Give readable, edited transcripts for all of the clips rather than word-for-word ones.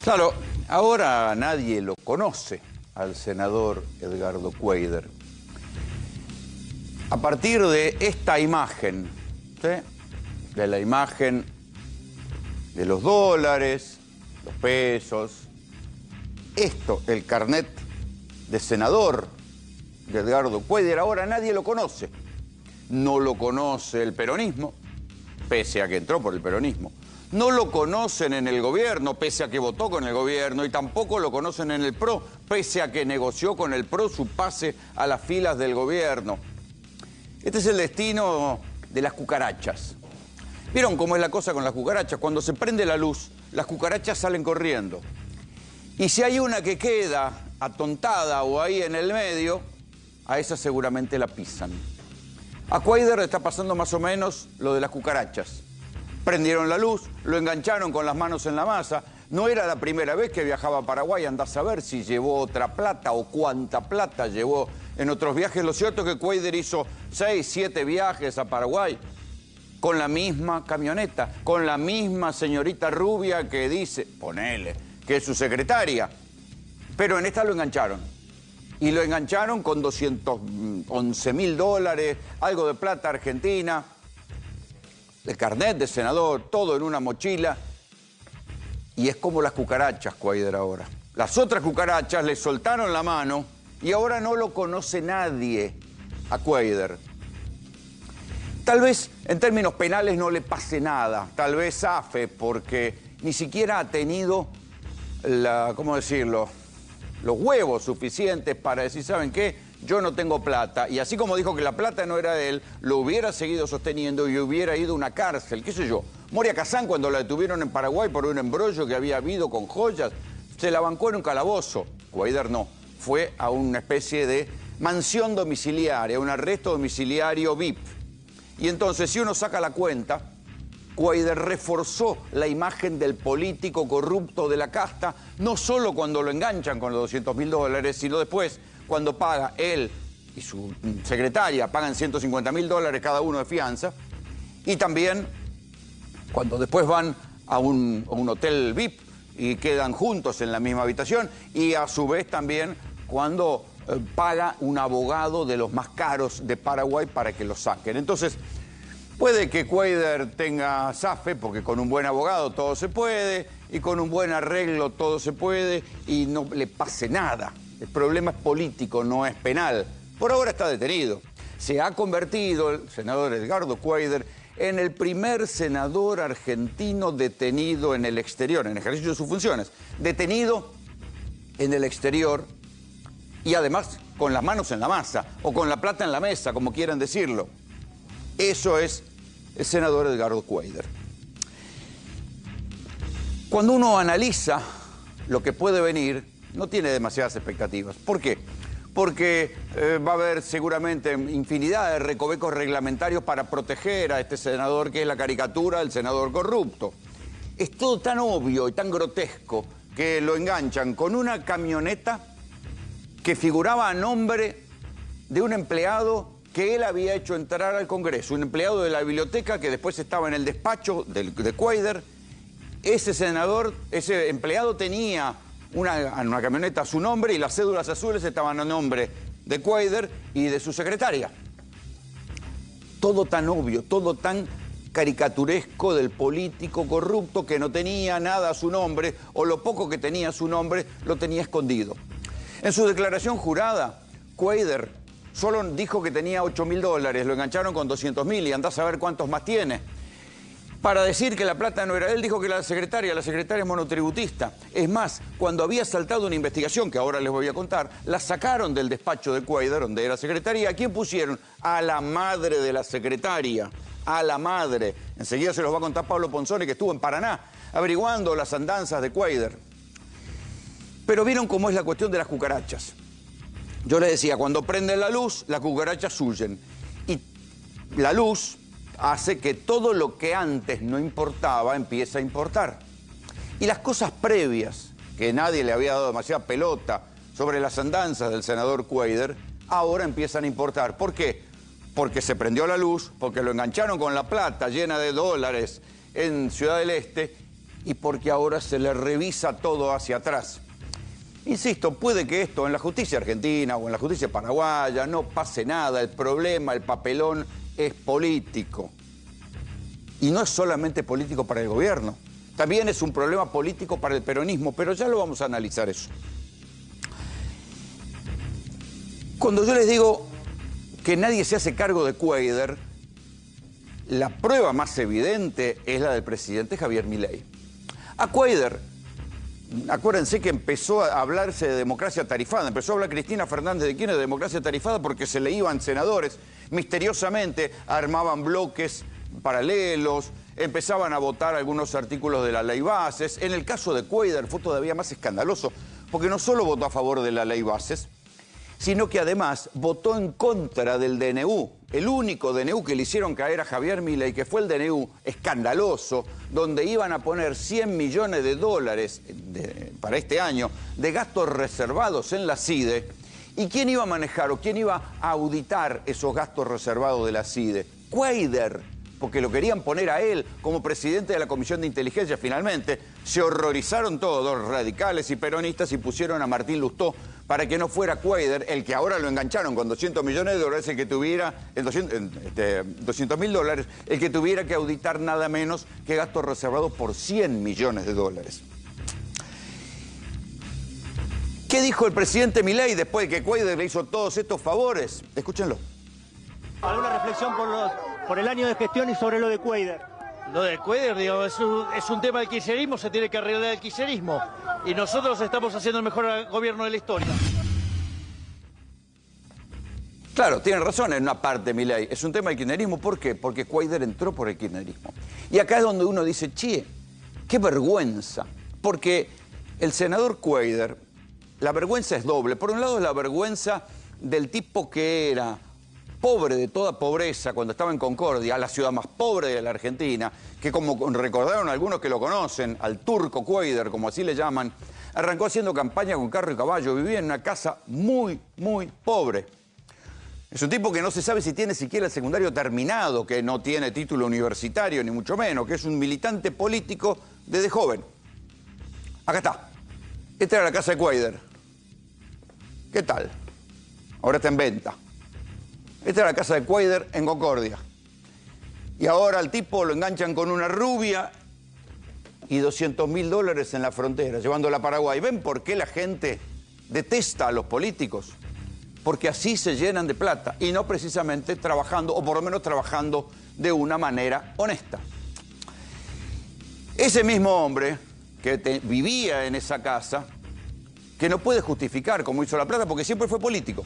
Claro, ahora nadie lo conoce al senador Edgardo Cuéllar. A partir de esta imagen, ¿sí?, de la imagen de los dólares, los pesos, esto, el carnet de senador de Edgardo Cuéllar, ahora nadie lo conoce. No lo conoce el peronismo, pese a que entró por el peronismo. No lo conocen en el gobierno, pese a que votó con el gobierno, y tampoco lo conocen en el PRO, pese a que negoció con el PRO su pase a las filas del gobierno. Este es el destino de las cucarachas. ¿Vieron cómo es la cosa con las cucarachas? Cuando se prende la luz, las cucarachas salen corriendo. Y si hay una que queda atontada o ahí en el medio, a esa seguramente la pisan. A Cuéllar le está pasando más o menos lo de las cucarachas. Prendieron la luz, lo engancharon con las manos en la masa. No era la primera vez que viajaba a Paraguay, andás a ver si llevó otra plata o cuánta plata llevó en otros viajes. Lo cierto es que Cuéllar hizo 6, 7 viajes a Paraguay con la misma camioneta, con la misma señorita rubia que dice, ponele, que es su secretaria. Pero en esta lo engancharon. Y lo engancharon con 211.000 dólares, algo de plata argentina, el carnet de senador, todo en una mochila. Y es como las cucarachas, Cuéllar, ahora. Las otras cucarachas le soltaron la mano y ahora no lo conoce nadie a Cuéllar. Tal vez en términos penales no le pase nada, tal vez zafe, porque ni siquiera ha tenido ¿cómo decirlo?, los huevos suficientes para decir, ¿saben qué? Yo no tengo plata. Y así como dijo que la plata no era de él, lo hubiera seguido sosteniendo y hubiera ido a una cárcel, qué sé yo. Moria Kazán, cuando la detuvieron en Paraguay por un embrollo que había habido con joyas, se la bancó en un calabozo. Cuéllar no, fue a una especie de mansión domiciliaria, un arresto domiciliario VIP. Y entonces, si uno saca la cuenta, Cuéllar reforzó la imagen del político corrupto de la casta, no solo cuando lo enganchan con los 200.000 dólares, sino después, cuando paga él y su secretaria, pagan 150.000 dólares cada uno de fianza, y también cuando después van a un hotel VIP y quedan juntos en la misma habitación, y a su vez también cuando paga un abogado de los más caros de Paraguay para que lo saquen. Entonces, puede que Cuéllar tenga zafe, porque con un buen abogado todo se puede, y con un buen arreglo todo se puede, y no le pase nada. El problema es político, no es penal. Por ahora está detenido. Se ha convertido el senador Edgardo Cuéllar en el primer senador argentino detenido en el exterior, en ejercicio de sus funciones. Detenido en el exterior y además con las manos en la masa, o con la plata en la mesa, como quieran decirlo. Eso es el senador Edgardo Cuéllar. Cuando uno analiza lo que puede venir, no tiene demasiadas expectativas. ¿Por qué? Porque va a haber seguramente infinidad de recovecos reglamentarios para proteger a este senador, que es la caricatura del senador corrupto. Es todo tan obvio y tan grotesco que lo enganchan con una camioneta que figuraba a nombre de un empleado que él había hecho entrar al Congreso, un empleado de la biblioteca que después estaba en el despacho de Cuéllar. Ese senador, ese empleado tenía una camioneta a su nombre y las cédulas azules estaban a nombre de Cuéllar y de su secretaria. Todo tan obvio, todo tan caricaturesco del político corrupto que no tenía nada a su nombre, o lo poco que tenía a su nombre lo tenía escondido. En su declaración jurada, Cuéllar solo dijo que tenía 8.000 dólares, lo engancharon con 200.000 y andás a ver cuántos más tiene. Para decir que la plata no era de él, dijo que la secretaria es monotributista. Es más, cuando había saltado una investigación, que ahora les voy a contar, la sacaron del despacho de Cuéllar, donde era secretaria. ¿A quién pusieron? A la madre de la secretaria, a la madre. Enseguida se los va a contar Pablo Ponzone, que estuvo en Paraná, averiguando las andanzas de Cuéllar. Pero vieron cómo es la cuestión de las cucarachas. Yo les decía, cuando prenden la luz, las cucarachas huyen. Y la luz hace que todo lo que antes no importaba empiece a importar. Y las cosas previas, que nadie le había dado demasiada pelota sobre las andanzas del senador Cuéllar, ahora empiezan a importar. ¿Por qué? Porque se prendió la luz, porque lo engancharon con la plata llena de dólares en Ciudad del Este, y porque ahora se le revisa todo hacia atrás. Insisto, puede que esto en la justicia argentina o en la justicia paraguaya no pase nada. El problema, el papelón es político. Y no es solamente político para el gobierno. También es un problema político para el peronismo, pero ya lo vamos a analizar eso. Cuando yo les digo que nadie se hace cargo de Cuadra, la prueba más evidente es la del presidente Javier Milei. A Cuadra, acuérdense que empezó a hablarse de democracia tarifada, empezó a hablar Cristina Fernández de Kirchner de democracia tarifada porque se le iban senadores, misteriosamente armaban bloques paralelos, empezaban a votar algunos artículos de la ley Bases. En el caso de Cuadra fue todavía más escandaloso, porque no solo votó a favor de la ley Bases, sino que además votó en contra del DNU, el único DNU que le hicieron caer a Javier Milei, que fue el DNU escandaloso, donde iban a poner 100 millones de dólares para este año de gastos reservados en la CIDE. ¿Y quién iba a manejar o quién iba a auditar esos gastos reservados de la CIDE? Cuadra, porque lo querían poner a él como presidente de la Comisión de Inteligencia. Finalmente se horrorizaron todos, radicales y peronistas, y pusieron a Martín Lustó para que no fuera Cuadra, el que ahora lo engancharon con 200 millones de dólares, el que tuviera 200 mil dólares, el que tuviera que auditar nada menos que gastos reservados por 100 millones de dólares. ¿Qué dijo el presidente Milei después de que Cuadra le hizo todos estos favores? Escúchenlo. ¿Alguna reflexión por el año de gestión y sobre lo de Cuadra? Lo de Cuadra, digamos, es un tema del kirchnerismo, se tiene que arreglar el kirchnerismo. Y nosotros estamos haciendo el mejor gobierno de la historia. Claro, tienen razón en una parte, Milei. Es un tema del kirchnerismo. ¿Por qué? Porque Cuadra entró por el kirchnerismo. Y acá es donde uno dice, che, qué vergüenza. Porque el senador Cuadra, la vergüenza es doble. Por un lado es la vergüenza del tipo que era pobre de toda pobreza cuando estaba en Concordia, la ciudad más pobre de la Argentina, que como recordaron algunos que lo conocen, al turco Cuadra, como así le llaman, arrancó haciendo campaña con carro y caballo, vivía en una casa muy, muy pobre. Es un tipo que no se sabe si tiene siquiera el secundario terminado, que no tiene título universitario, ni mucho menos, que es un militante político desde joven. Acá está. Esta era la casa de Cuadra. ¿Qué tal? Ahora está en venta. Esta era la casa de Cuadra en Concordia. Y ahora al tipo lo enganchan con una rubia y 200 mil dólares en la frontera, llevándola a Paraguay. ¿Ven por qué la gente detesta a los políticos? Porque así se llenan de plata y no precisamente trabajando, o por lo menos trabajando de una manera honesta. Ese mismo hombre que vivía en esa casa, que no puede justificar cómo hizo la plata porque siempre fue político.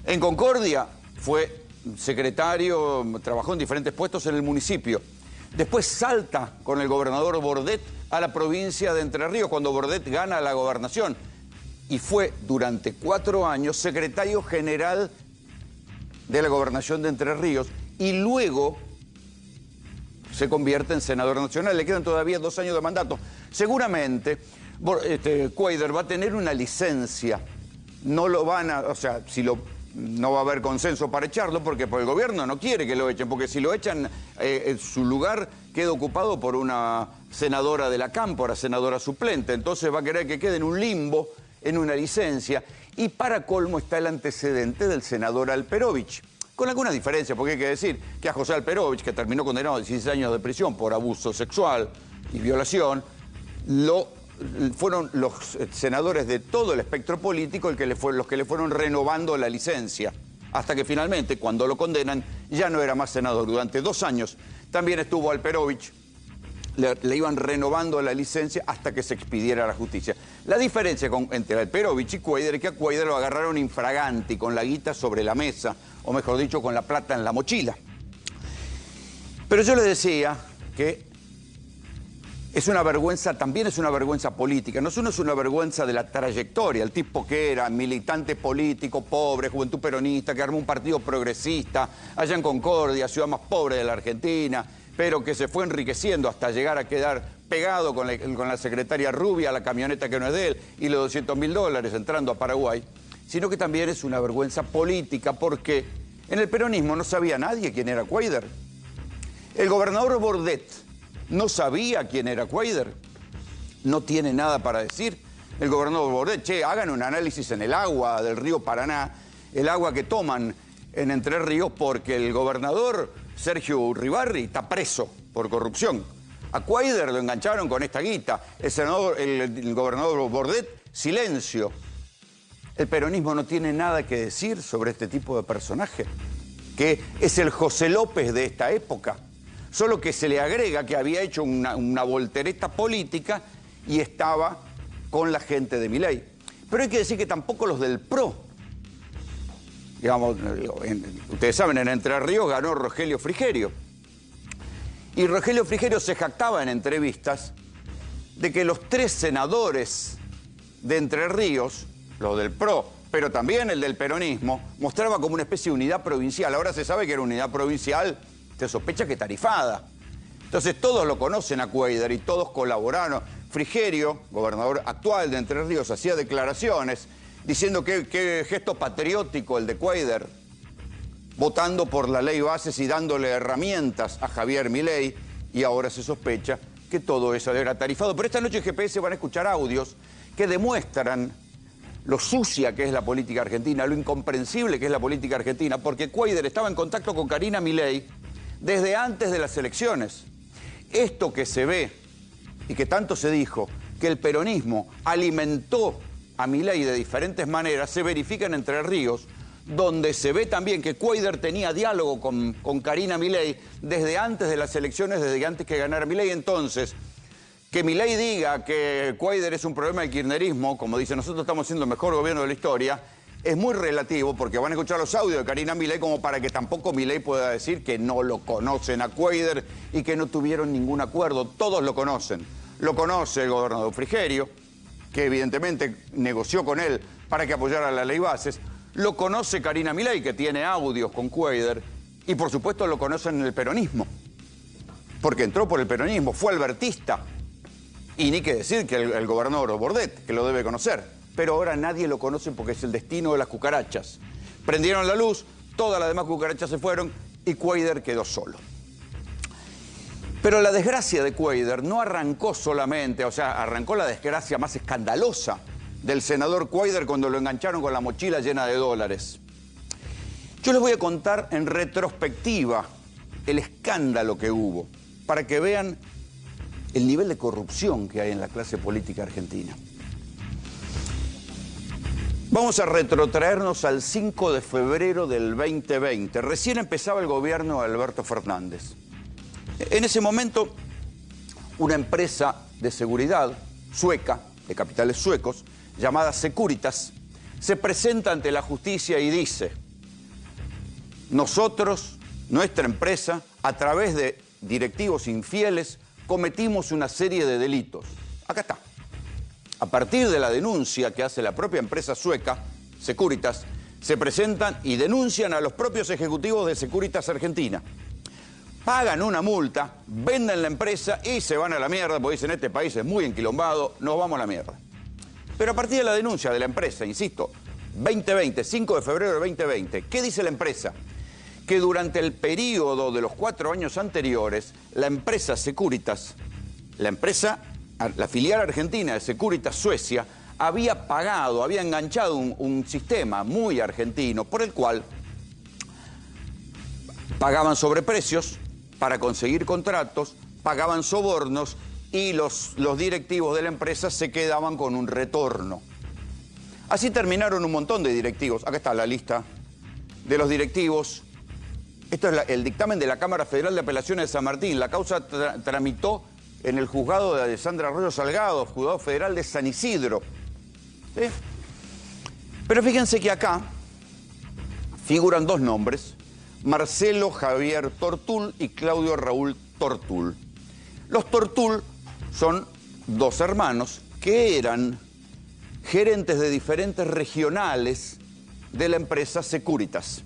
En Concordia fue secretario, trabajó en diferentes puestos en el municipio. Después salta con el gobernador Bordet a la provincia de Entre Ríos cuando Bordet gana la gobernación. Y fue durante 4 años secretario general de la gobernación de Entre Ríos y luego se convierte en senador nacional. Le quedan todavía 2 años de mandato. Seguramente Cuadra va a tener una licencia. No lo van a, o sea, no va a haber consenso para echarlo porque el gobierno no quiere que lo echen, porque si lo echan, su lugar queda ocupado por una senadora de la Cámpora, senadora suplente. Entonces va a querer que quede en un limbo, en una licencia. Y para colmo está el antecedente del senador Alperovich, con alguna diferencia, porque hay que decir que a José Alperovich, que terminó condenado a 16 años de prisión por abuso sexual y violación, fueron los senadores de todo el espectro político los que le fueron renovando la licencia, hasta que finalmente, cuando lo condenan, ya no era más senador. Durante 2 años también estuvo Alperovich, le iban renovando la licencia hasta que se expidiera la justicia. La diferencia entre Alperovich y Cuadra es que a Cuadra lo agarraron infraganti, con la guita sobre la mesa, o mejor dicho, con la plata en la mochila. Pero yo les decía que es una vergüenza, también es una vergüenza política. No solo es una vergüenza de la trayectoria, el tipo que era militante político, pobre, juventud peronista, que armó un partido progresista allá en Concordia, ciudad más pobre de la Argentina, pero que se fue enriqueciendo hasta llegar a quedar pegado con la secretaria rubia, la camioneta que no es de él, y los 200 mil dólares entrando a Paraguay, sino que también es una vergüenza política porque en el peronismo no sabía nadie quién era Cuadra. El gobernador Bordet ¿No sabía quién era Cuéllar? ¿No tiene nada para decir? El gobernador Bordet, che, hagan un análisis en el agua del río Paraná, el agua que toman en Entre Ríos, porque el gobernador Sergio Uribarri está preso por corrupción. A Cuéllar lo engancharon con esta guita. El gobernador Bordet, silencio. El peronismo no tiene nada que decir sobre este tipo de personaje, que es el José López de esta época. Solo que se le agrega que había hecho una voltereta política y estaba con la gente de Milei. Pero hay que decir que tampoco los del PRO. Digamos, ustedes saben, en Entre Ríos ganó Rogelio Frigerio. Y Rogelio Frigerio se jactaba en entrevistas de que los 3 senadores de Entre Ríos, los del PRO, pero también el del peronismo, mostraba como una especie de unidad provincial. Ahora se sabe que era unidad provincial, se sospecha que tarifada. Entonces todos lo conocen a Cuéllar y todos colaboraron. Frigerio, gobernador actual de Entre Ríos, hacía declaraciones diciendo que gesto patriótico el de Cuéllar, votando por la ley bases y dándole herramientas a Javier Milei, y ahora se sospecha que todo eso era tarifado. Pero esta noche en GPS van a escuchar audios que demuestran lo sucia que es la política argentina, lo incomprensible que es la política argentina, porque Cuéllar estaba en contacto con Karina Milei desde antes de las elecciones. Esto que se ve y que tanto se dijo, que el peronismo alimentó a Milei de diferentes maneras, se verifica en Entre Ríos, donde se ve también que Cuéllar tenía diálogo con Karina Milei desde antes de las elecciones, desde antes que ganara Milei. Entonces, que Milei diga que Cuéllar es un problema del kirchnerismo, como dice, nosotros estamos siendo el mejor gobierno de la historia, es muy relativo, porque van a escuchar los audios de Karina Milei como para que tampoco Milei pueda decir que no lo conocen a Cuéllar y que no tuvieron ningún acuerdo. Todos lo conocen. Lo conoce el gobernador Frigerio, que evidentemente negoció con él para que apoyara la ley bases. Lo conoce Karina Milei, que tiene audios con Cuéllar, y por supuesto lo conocen en el peronismo, porque entró por el peronismo, fue albertista. Y ni que decir que el gobernador Bordet, que lo debe conocer. Pero ahora nadie lo conoce porque es el destino de las cucarachas. Prendieron la luz, todas las demás cucarachas se fueron y Cuéllar quedó solo. Pero la desgracia de Cuéllar no arrancó solamente, o sea, arrancó la desgracia más escandalosa del senador Cuéllar cuando lo engancharon con la mochila llena de dólares. Yo les voy a contar en retrospectiva el escándalo que hubo, para que vean el nivel de corrupción que hay en la clase política argentina. Vamos a retrotraernos al 5 de febrero del 2020. Recién empezaba el gobierno de Alberto Fernández. En ese momento, una empresa de seguridad sueca, de capitales suecos, llamada Securitas, se presenta ante la justicia y dice: nosotros, nuestra empresa, a través de directivos infieles, cometimos una serie de delitos. Acá está. A partir de la denuncia que hace la propia empresa sueca, Securitas, se presentan y denuncian a los propios ejecutivos de Securitas Argentina. Pagan una multa, venden la empresa y se van a la mierda, porque dicen, este país es muy enquilombado, nos vamos a la mierda. Pero a partir de la denuncia de la empresa, insisto, 2020, 5 de febrero de 2020, ¿qué dice la empresa? Que durante el periodo de los 4 años anteriores, la empresa Securitas, la filial argentina de Securitas Suecia, había pagado, había enganchado un sistema muy argentino por el cual pagaban sobreprecios para conseguir contratos, pagaban sobornos y los directivos de la empresa se quedaban con un retorno. Así terminaron un montón de directivos. Acá está la lista de los directivos. Esto es el dictamen de la Cámara Federal de Apelaciones de San Martín. La causa tramitó en el juzgado de Alessandra Arroyo Salgado, juzgado federal de San Isidro. ¿Sí? Pero fíjense que acá figuran 2 nombres, Marcelo Javier Tortul y Claudio Raúl Tortul. Los Tortul son 2 hermanos que eran gerentes de diferentes regionales de la empresa Securitas.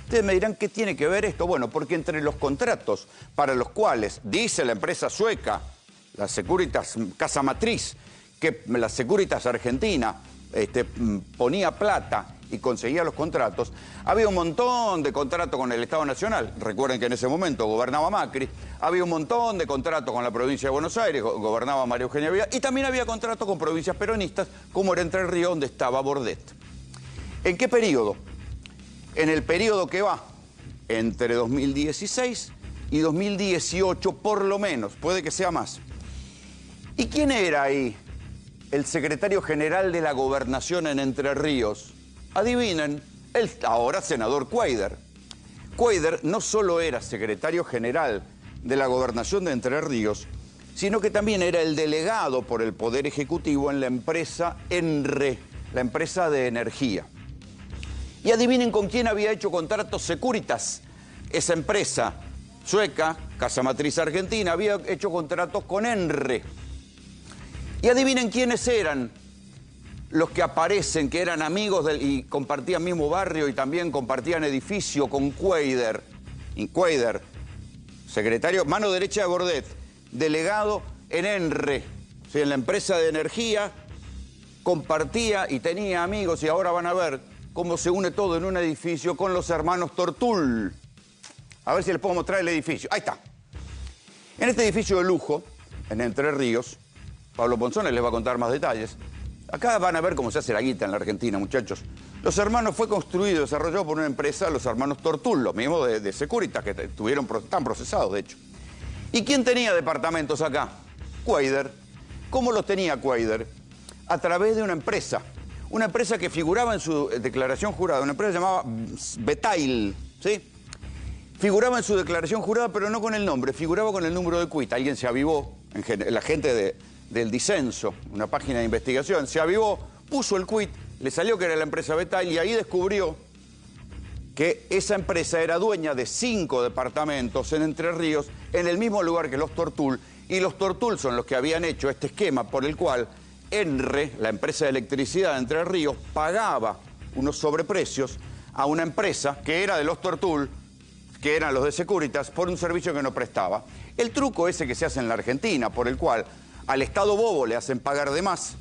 Ustedes me dirán, ¿qué tiene que ver esto? Bueno, porque entre los contratos para los cuales dice la empresa sueca, la Securitas Casa Matriz, que la Securitas Argentina ponía plata y conseguía los contratos, había un montón de contratos con el Estado Nacional. Recuerden que en ese momento gobernaba Macri. Había un montón de contratos con la provincia de Buenos Aires, gobernaba María Eugenia Vidal. Y también había contratos con provincias peronistas, como era Entre Ríos, donde estaba Bordet. ¿En qué periodo? En el periodo que va entre 2016 y 2018, por lo menos, puede que sea más. ¿Y quién era ahí el secretario general de la gobernación en Entre Ríos? Adivinen, el ahora senador Cuéllar. Cuéllar no solo era secretario general de la gobernación de Entre Ríos, sino que también era el delegado por el Poder Ejecutivo en la empresa ENRE, la empresa de energía. Y adivinen con quién había hecho contratos Securitas. Esa empresa sueca, Casa Matriz Argentina, había hecho contratos con ENRE. Y adivinen quiénes eran los que aparecen, que eran amigos y compartían mismo barrio y también compartían edificio con Cuéllar. Y Cuéllar, secretario, mano derecha de Bordet, delegado en ENRE, ¿sí? En la empresa de energía, compartía y tenía amigos, y ahora van a ver cómo se une todo en un edificio con los hermanos Tortul. A ver si les puedo mostrar el edificio. Ahí está. En este edificio de lujo, en Entre Ríos, Pablo Ponzone les va a contar más detalles. Acá van a ver cómo se hace la guita en la Argentina, muchachos. Los hermanos fue construido y desarrollado por una empresa, los hermanos Tortul, los mismos de Securitas, que están procesados, de hecho. ¿Y quién tenía departamentos acá? Cuéllar. ¿Cómo los tenía Cuéllar? A través de una empresa que figuraba en su declaración jurada, una empresa llamada Betail, ¿sí? Figuraba en su declaración jurada, pero no con el nombre, figuraba con el número de cuita. Alguien se avivó, la gente del Disenso, una página de investigación, se avivó, puso el quit, le salió que era la empresa Betail y ahí descubrió que esa empresa era dueña de 5 departamentos en Entre Ríos, en el mismo lugar que los Tortul, y los Tortul son los que habían hecho este esquema por el cual ENRE, la empresa de electricidad de Entre Ríos, pagaba unos sobreprecios a una empresa que era de los Tortul, que eran los de Securitas, por un servicio que no prestaba. El truco ese que se hace en la Argentina, por el cual al Estado bobo le hacen pagar de más,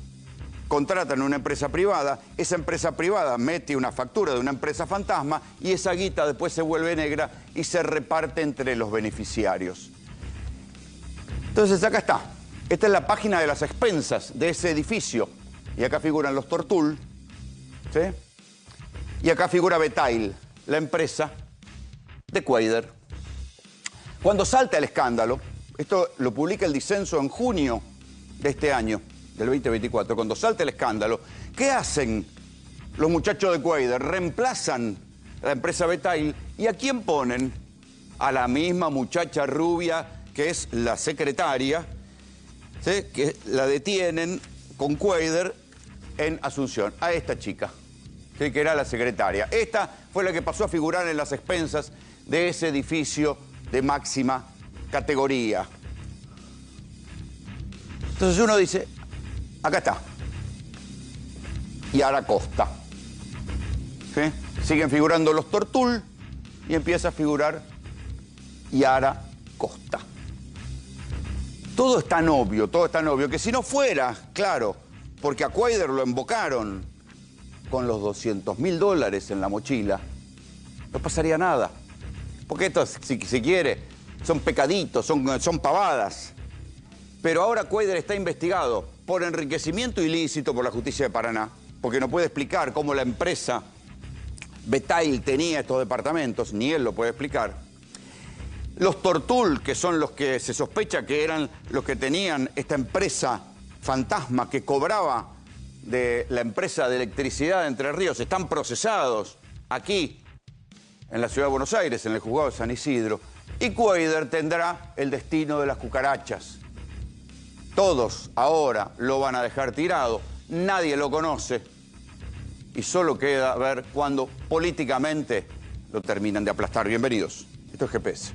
contratan una empresa privada, esa empresa privada mete una factura de una empresa fantasma y esa guita después se vuelve negra y se reparte entre los beneficiarios. Entonces acá está. Esta es la página de las expensas de ese edificio. Y acá figuran los Tortul, ¿sí? Y acá figura Betail, la empresa de Cuéllar. Cuando salta el escándalo, esto lo publica el Disenso en junio de este año, del 2024, cuando salta el escándalo, ¿qué hacen los muchachos de Cuéllar? Reemplazan la empresa Betail y ¿a quién ponen? A la misma muchacha rubia que es la secretaria, ¿sí? Que la detienen con Cuéllar en Asunción, a esta chica, ¿sí? Que era la secretaria. Esta fue la que pasó a figurar en las expensas de ese edificio de máxima categoría. Entonces uno dice, acá está, Yara Costa, ¿sí? Siguen figurando los Tortul y empieza a figurar Yara Costa. Todo es tan obvio, que si no fuera, claro, porque a Cuéllar lo embocaron con los $200.000 en la mochila, no pasaría nada. Porque esto, si quiere, son pecaditos, son pavadas. Pero ahora Cuéllar está investigado por enriquecimiento ilícito por la justicia de Paraná, porque no puede explicar cómo la empresa Betail tenía estos departamentos, ni él lo puede explicar. Los Tortul, que son los que se sospecha que eran los que tenían esta empresa fantasma que cobraba de la empresa de electricidad de Entre Ríos, están procesados aquí, en la ciudad de Buenos Aires, en el juzgado de San Isidro. Y Cuéllar tendrá el destino de las cucarachas. Todos ahora lo van a dejar tirado, nadie lo conoce y solo queda ver cuándo políticamente lo terminan de aplastar. Bienvenidos, esto es GPS.